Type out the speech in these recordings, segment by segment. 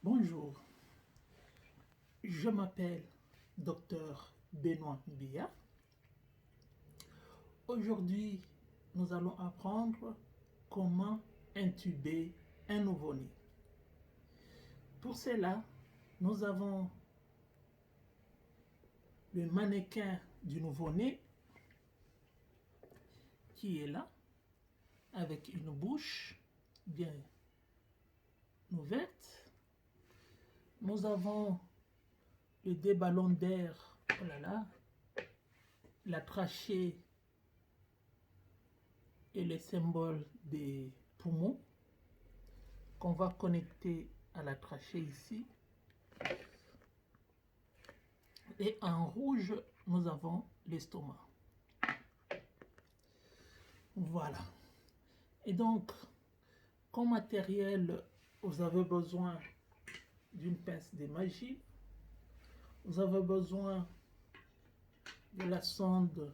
Bonjour, je m'appelle Dr Benoît Mbia. Aujourd'hui, nous allons apprendre comment intuber un nouveau-né. Pour cela, nous avons le mannequin du nouveau-né qui est là, avec une bouche bien ouverte. Nous avons le deux ballons d'air, oh là là, la trachée et le symbole des poumons qu'on va connecter à la trachée ici. Et en rouge, nous avons l'estomac. Voilà. Et donc, comme matériel, vous avez besoin d'une pince de magie. Vous avez besoin de la sonde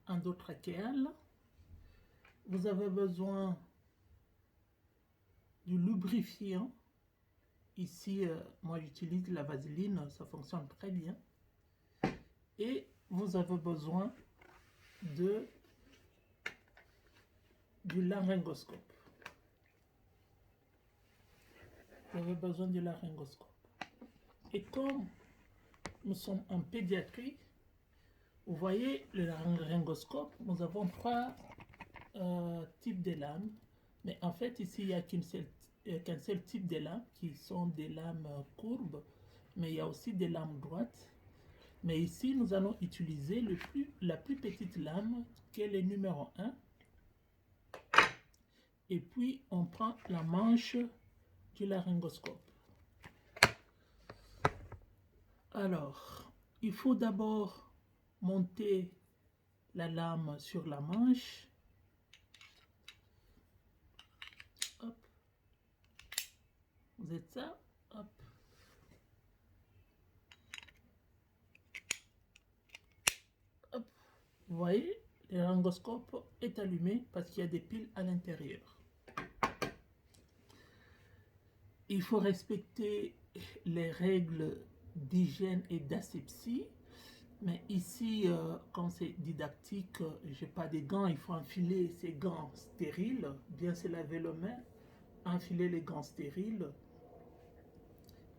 endotrachéale. Vous avez besoin du lubrifiant. Ici, moi j'utilise la vaseline, ça fonctionne très bien. Et vous avez besoin du laryngoscope. Vous avez besoin du laryngoscope. Et comme nous sommes en pédiatrie, vous voyez le laryngoscope, nous avons trois types de lames. Mais en fait, ici, il n'y a qu'un seul type de lames qui sont des lames courbes, mais il y a aussi des lames droites. Mais ici, nous allons utiliser la plus petite lame, qui est le numéro 1. Et puis, on prend la manche du laryngoscope. Alors, il faut d'abord monter la lame sur la manche. Hop. Vous êtes ça? Hop. Hop. Vous voyez, le laryngoscope est allumé parce qu'il y a des piles à l'intérieur. Il faut respecter les règles d'hygiène et d'asepsie. Mais ici, quand c'est didactique, je n'ai pas de gants. Il faut enfiler ces gants stériles, bien se laver les mains, enfiler les gants stériles.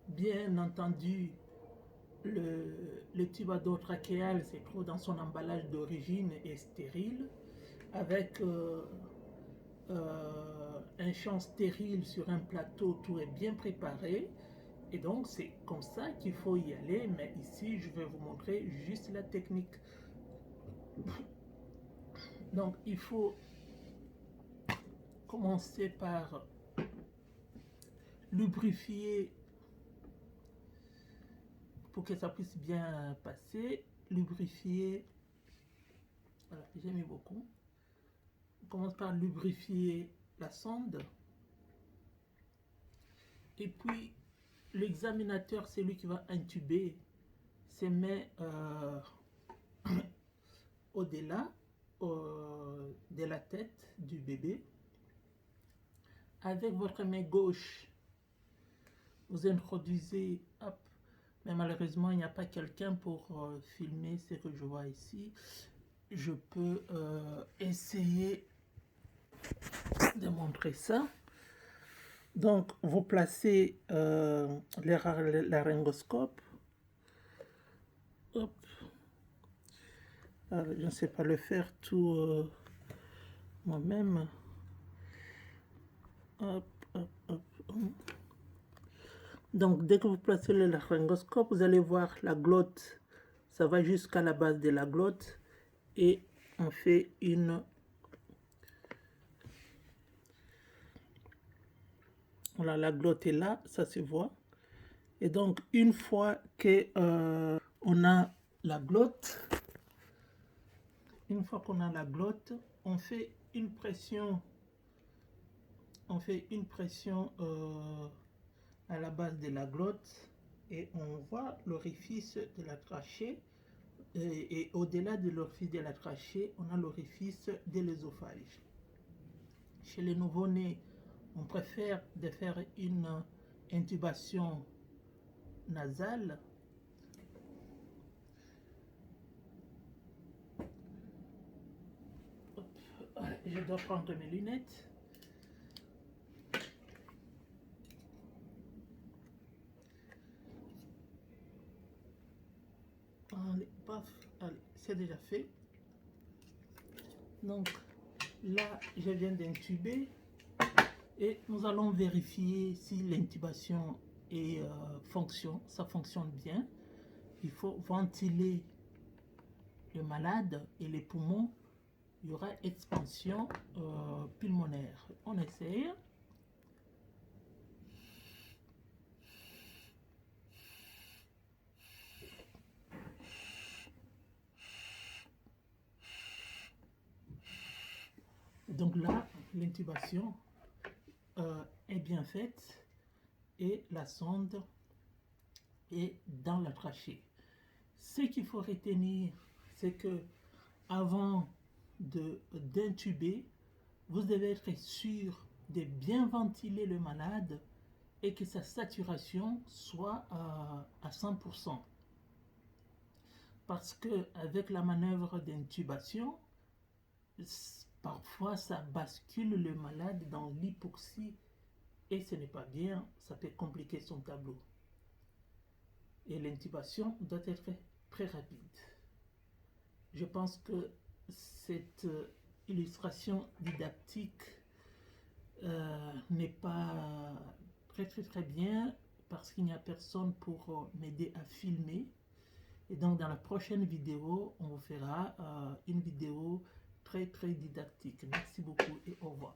Bien entendu, le tube endotrachéal se trouve dans son emballage d'origine et stérile, avec un champ stérile sur un plateau, tout est bien préparé. Et donc, c'est comme ça qu'il faut y aller. Mais ici, je vais vous montrer juste la technique. Donc, il faut commencer par lubrifier pour que ça puisse bien passer. Lubrifier. Voilà, j'ai mis beaucoup. On commence par lubrifier la sonde. Et puis, l'examinateur, c'est lui qui va intuber, se met au-delà de la tête du bébé. Avec votre main gauche, vous introduisez, hop, mais malheureusement, il n'y a pas quelqu'un pour filmer ce que je vois ici. Je peux essayer de montrer ça. Donc, vous placez le laryngoscope. Hop. Alors, je ne sais pas le faire tout moi-même. Hop, hop, hop. Donc, dès que vous placez le laryngoscope, vous allez voir la glotte. Ça va jusqu'à la base de la glotte. Et on fait une... Voilà, la glotte est là, ça se voit. Et donc, une fois que on a la glotte, on fait une pression. On fait une pression à la base de la glotte et on voit l'orifice de la trachée. Et au-delà de l'orifice de la trachée, on a l'orifice de l'œsophage. Chez les nouveau-nés, on préfère de faire une intubation nasale. Hop, je dois prendre mes lunettes. Allez, paf, allez, c'est déjà fait. Donc là, je viens d'intuber et nous allons vérifier si l'intubation ça fonctionne bien. Il faut ventiler le malade et les poumons. Il y aura expansion pulmonaire. On essaye. Donc là, l'intubation est bien faite et la sonde est dans la trachée. Ce qu'il faut retenir, c'est que avant d'intuber, vous devez être sûr de bien ventiler le malade et que sa saturation soit à 100%. Parce que avec la manœuvre d'intubation, parfois ça bascule le malade dans l'hypoxie et ce n'est pas bien, ça peut compliquer son tableau. Et l'intubation doit être très rapide. Je pense que cette illustration didactique n'est pas très bien parce qu'il n'y a personne pour m'aider à filmer. Et donc dans la prochaine vidéo, on vous fera une vidéo très didactique. Merci beaucoup et au revoir.